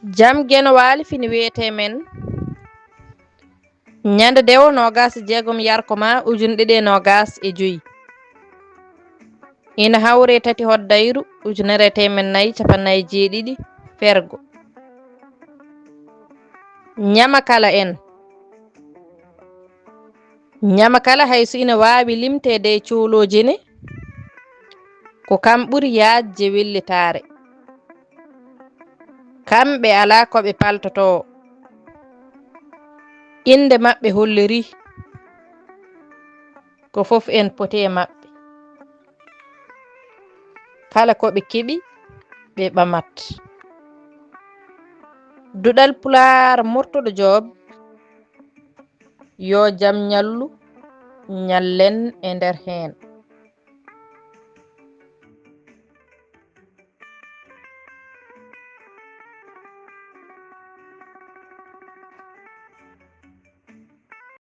Jam Gueno Waly fini wiyete men ñande dewo 26 yarkoma 2025 ina hawre 3 hoddayru 1447 fergo ñamakala en ñamakala hayso ina wawi limtede e coolojene ko kam ɓuri yajje wellitare kamɓe ala koɓe paltoto inde maɓɓe holliri ko fof en poti e maɓɓe kala koɓe keɓi ɓe ɓamat duɗal pular mortoɗo job yo jam ñallu ñallen e nder hen